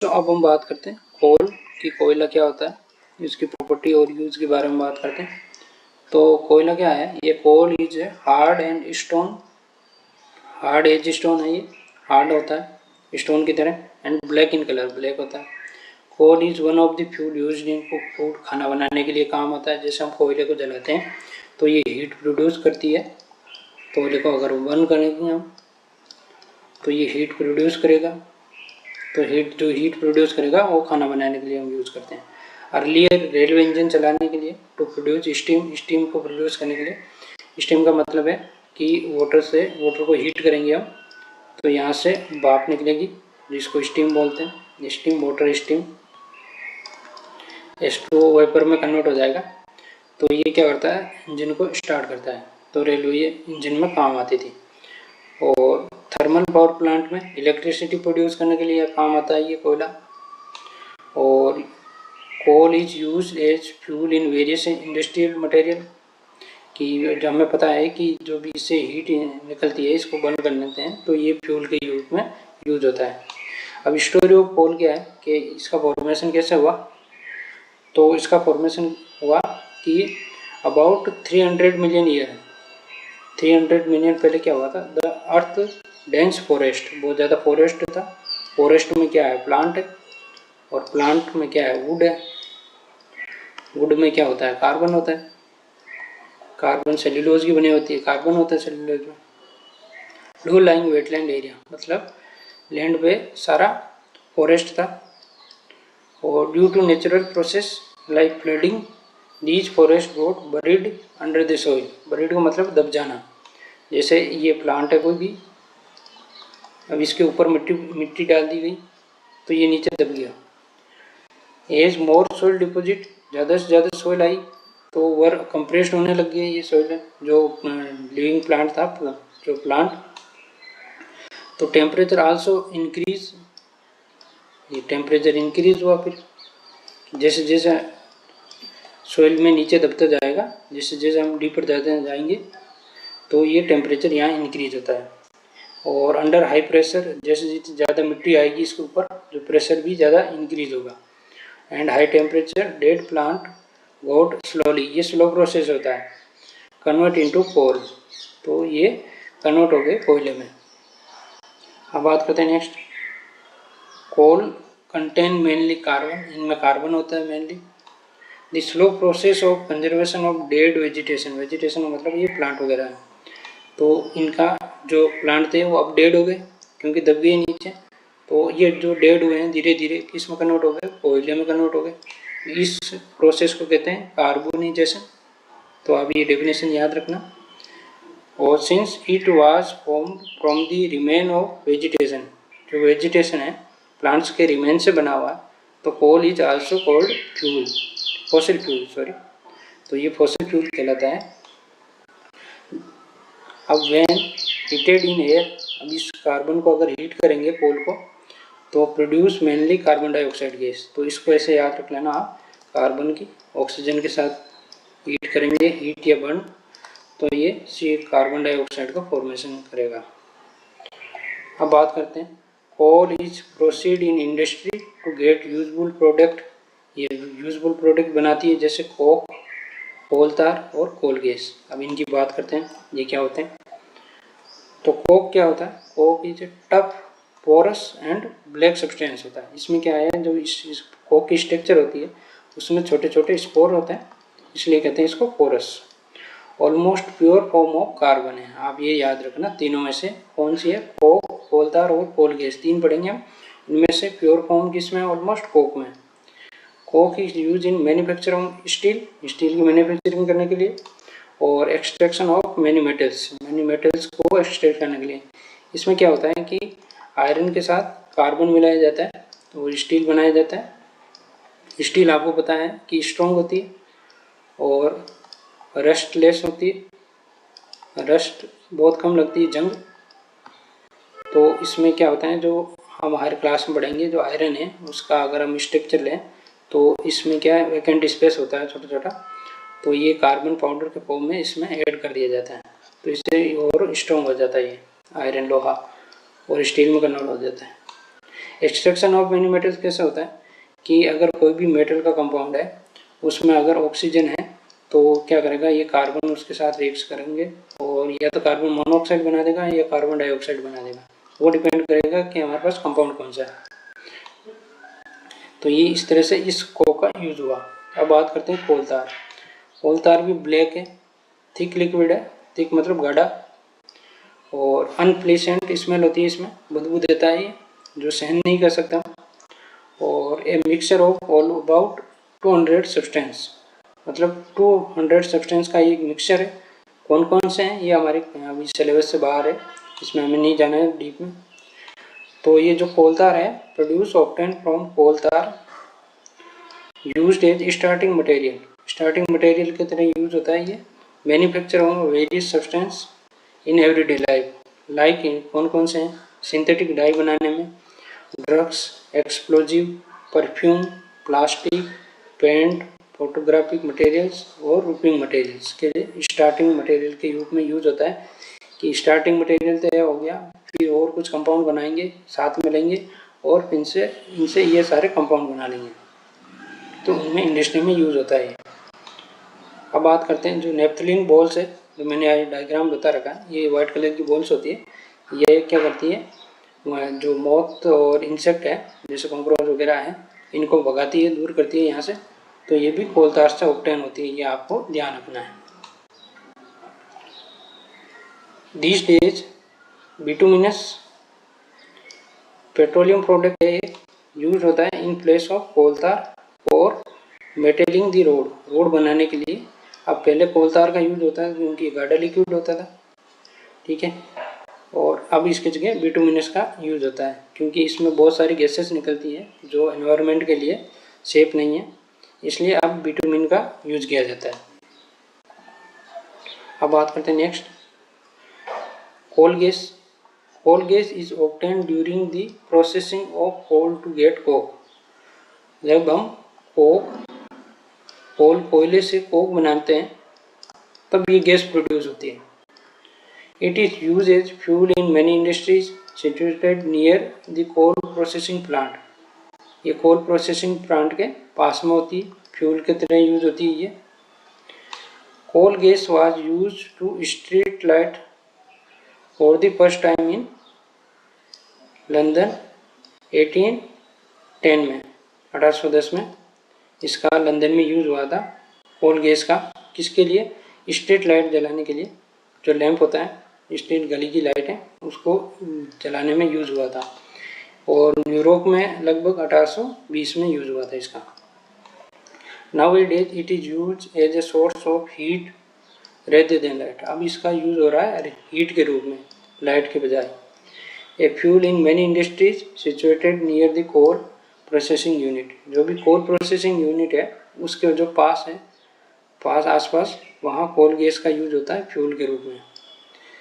तो अब हम बात करते हैं कोल कि कोयला क्या होता है, इसकी प्रॉपर्टी और यूज के बारे में बात करते हैं। तो कोयला क्या है, ये कोल इज है hard and stone, hard as stone है, ये हार्ड होता है स्टोन की तरह and black in colour, black होता है। Coal is one of the fuel use in food, खाना बनाने के लिए काम आता है। जैसे हम कोयले को जलाते हैं तो ये हीट प्रोड्यूस करती है, कोयले को अगर बर्न करेंगे हम तो ये हीट प्रोड्यूस करेगा, तो हीट प्रोड्यूस करेगा वो खाना बनाने के लिए हम यूज़ करते हैं। अर्लियर रेलवे इंजन चलाने के लिए टू प्रोड्यूस स्टीम, स्टीम को प्रोड्यूस करने के लिए, स्टीम का मतलब है कि वाटर को हीट करेंगे हम तो यहाँ से भाप निकलेगी जिसको स्टीम बोलते हैं। Steam water steam H2O vapour में कन्वर्ट हो जाएगा, तो ये क्या करता है, इंजन को स्टार्ट करता है। तो रेलवे इंजन में काम आती थी। और थर्मल पावर प्लांट में इलेक्ट्रिसिटी प्रोड्यूस करने के लिए काम आता है ये कोयला। और coal is use as fuel in various industrial material, कि जो हमें पता है कि जो भी इससे हीट निकलती है इसको बर्न कर लेते हैं तो ये फ्यूल के यूज में यूज होता है। अब स्टोरी ऑफ कोल क्या है कि इसका फॉर्मेशन कैसे हुआ, तो इसका फॉर्मेशन हुआ कि अबाउट 300 मिलियन ईयर, 300 मिलियन पहले क्या हुआ था, द अर्थ डेंस फॉरेस्ट, बहुत ज़्यादा फॉरेस्ट था। फॉरेस्ट में क्या है, प्लांट है, और प्लांट में क्या है, वुड है। वुड में क्या होता है, कार्बन होता है। कार्बन सेल्यूलोज की बनी होती है, कार्बन होता है सेल्यूलोज में। लो लाइंग वेटलैंड एरिया, मतलब लैंड पे सारा फॉरेस्ट था। और due to natural process like flooding these forest got buried under the soil. Buried का मतलब दब जाना, जैसे ये प्लांट है कोई भी, अब इसके ऊपर मिट्टी डाल दी गई तो ये नीचे दब गया। एज मोर सोइल डिपोजिट, ज़्यादा से ज़्यादा सोइल आई तो वर कंप्रेस्ड होने लग गई ये सोइल, जो लिविंग प्लांट था, जो प्लांट। तो टेम्परेचर आल्सो इंक्रीज, ये टेम्परेचर इंक्रीज हुआ। फिर जैसे जैसे सोइल में नीचे दबता जाएगा, जैसे जैसे हम डीपर जाते जाएंगे तो ये टेम्परेचर यहाँ इंक्रीज होता है। और अंडर हाई प्रेशर, जैसे जैसे ज़्यादा मिट्टी आएगी इसके ऊपर जो प्रेशर भी ज़्यादा इंक्रीज होगा। And high temperature dead plant got slowly, ये स्लो प्रोसेस होता है, कन्वर्ट इनटू कोल, तो ये कन्वर्ट हो गए कोयले में। अब बात करते हैं नेक्स्ट, कोल कंटेन मेनली कार्बन, इनमें कार्बन होता है mainly. The slow process of conservation of dead vegetation, vegetation मतलब ये प्लांट वगैरह है, तो इनका जो प्लांट थे वो अब डेड हो गए क्योंकि दब गए नीचे। तो ये जो डेड हुए हैं धीरे धीरे किस में कन्वर्ट हो गए, कोयले में कन्वर्ट हो गए। इस प्रोसेस को कहते हैं कार्बोनाइजेशन। तो आप ये डेफिनेशन याद रखना। और since it was formed from the remain of vegetation, जो वेजिटेशन है प्लांट्स के रिमेन से बना हुआ है, तो coal is also called fuel, fossil fuel, sorry, तो ये फॉसिल फ्यूल कहलाता है। अब व्हेन हीटेड इन एयर, अब इस कार्बन को अगर हीट करेंगे कोल को तो produce mainly carbon dioxide gas. तो इसको ऐसे याद रख लेना आप, कार्बन की ऑक्सीजन के साथ हीट करेंगे, हीट या बर्न, तो ये कार्बन डाइऑक्साइड का फॉर्मेशन करेगा। अब बात करते हैं, coal is proceed in industry to get useful product, ये यूजफुल प्रोडक्ट बनाती है जैसे कोक, कोल तार और कोल गैस। अब इनकी बात करते हैं ये क्या होते हैं। तो कोक क्या होता है, coke is a tough porous and black substance होता है। इसमें क्या है, जो इस कोक की स्ट्रक्चर होती है उसमें छोटे छोटे स्पोर होते हैं, इसलिए कहते हैं इसको porous. Almost pure form of carbon है, आप ये याद रखना, तीनों में से कौन सी है, कोक, कोल तार और कोल गैस, तीन पढ़ेंगे हम। इनमें से प्योर फॉर्म किसमें, ऑलमोस्ट कोक में। Coke is use in manufacturing steel, steel की मैन्युफैक्चरिंग करने के लिए, और extraction of many metals, many metals को एक्सट्रैक्ट करने के लिए। इसमें क्या होता है कि आयरन के साथ कार्बन मिलाया जाता है तो स्टील बनाया जाता है। स्टील आपको पता है कि स्ट्रॉन्ग होती है और रस्टलेस होती है, रस्ट बहुत कम लगती है, जंग। तो इसमें क्या होता है, जो हम हर क्लास में पढ़ेंगे, जो आयरन है उसका अगर हम स्ट्रक्चर लें तो इसमें क्या है, वैकेंट स्पेस होता है छोटा छोटा, तो ये कार्बन पाउडर के फॉर्म में इसमें ऐड कर दिया जाता है, तो इससे और स्ट्रॉन्ग हो जाता है ये आयरन, लोहा, और स्टील में कन्वर्ट हो जाता है। एक्सट्रैक्शन ऑफ मैनी मेटल्स कैसे होता है कि अगर कोई भी मेटल का कंपाउंड है उसमें अगर ऑक्सीजन है तो क्या करेगा, ये कार्बन उसके साथ रिएक्ट करेंगे और या तो कार्बन मोनोऑक्साइड बना देगा या कार्बन डाइऑक्साइड बना देगा, वो डिपेंड करेगा कि हमारे पास कंपाउंड कौन सा है। तो ये इस तरह से इस कोक का यूज हुआ। अब बात करते हैं कोल तार। कोल तार भी ब्लैक है, थिक लिक्विड है, थिक मतलब गाढ़ा, और अनप्लेसेंट स्मेल होती है, इसमें बदबू देता है ये, जो सहन नहीं कर सकता। और a mixture of all about 200 substance, मतलब 200 सब्सटेंस का ये मिक्सचर है। कौन कौन से हैं ये हमारे अभी सिलेबस से बाहर है, इसमें हमें नहीं जाना है डीप में। तो ये जो कोल तार है, produce obtain from coal tar, used as starting material, starting material की तरह यूज होता है ये। Manufacture of various substance in everyday life, like कौन कौन से हैं, सिंथेटिक डाई बनाने में, drugs, explosive, perfume, plastic, paint, photographic materials और रूफिंग मटेरियल्स के लिए स्टार्टिंग मटेरियल के रूप में यूज होता है। कि स्टार्टिंग मटेरियल तय हो गया, फिर और कुछ कंपाउंड बनाएंगे, साथ में लेंगे और फिर इनसे ये सारे कंपाउंड बना लेंगे, तो उनमें इंडस्ट्री में यूज होता है। अब बात करते हैं जो नेप्थलीन बॉल्स है, जो मैंने आज डायग्राम बता रखा है, ये वाइट कलर की बॉल्स होती है। ये क्या करती है, जो मौत और इंसेक्ट है जैसे कॉकरोच वगैरह है, इनको भगाती है, दूर करती है यहाँ से। तो ये भी कोल तार से ऑब्टेन होती है, ये आपको ध्यान रखना है। These days bituminous petroleum product है, यूज होता है इन प्लेस ऑफ कोल तार और मेटेलिंग दी रोड, रोड बनाने के लिए। अब पहले कोल तार का यूज होता है क्योंकि गाढ़ा लिक्विड होता था, ठीक है, और अब इसकी जगह बिटुमिनस का यूज होता है क्योंकि इसमें बहुत सारी गैसेस निकलती हैं जो एनवायरनमेंट के लिए सेफ नहीं है, इसलिए अब बिटुमिन का यूज किया जाता है। अब बात करते हैं next, coal gas. Coal gas is obtained during the processing of coal to get coke. जब हम कोयले से कोक बनाते हैं तब ये गैस प्रोड्यूस होती है। It is use as fuel in many industries situated near the coal processing plant. ये कोल प्रोसेसिंग प्लांट के पास में होती है, फ्यूल की तरह यूज होती है ये। Coal gas was use to street light for the first time in London 1810 में, 1810 में इसका लंदन में यूज हुआ था कोल गैस का। किसके लिए, स्ट्रीट लाइट जलाने के लिए, जो लैंप होता है स्ट्रीट गली की लाइट है उसको जलाने में यूज हुआ था, और यूरोप में लगभग 1820 में यूज हुआ था इसका। Nowadays it is used as a source of heat rather than light। अब इसका यूज हो रहा है हीट के रूप में, लाइट के बजाय। A fuel in many industries situated near the coal processing unit, जो भी कोल प्रोसेसिंग यूनिट है उसके जो पास है, आसपास, वहाँ कोल गैस का यूज होता है फ्यूल के रूप में।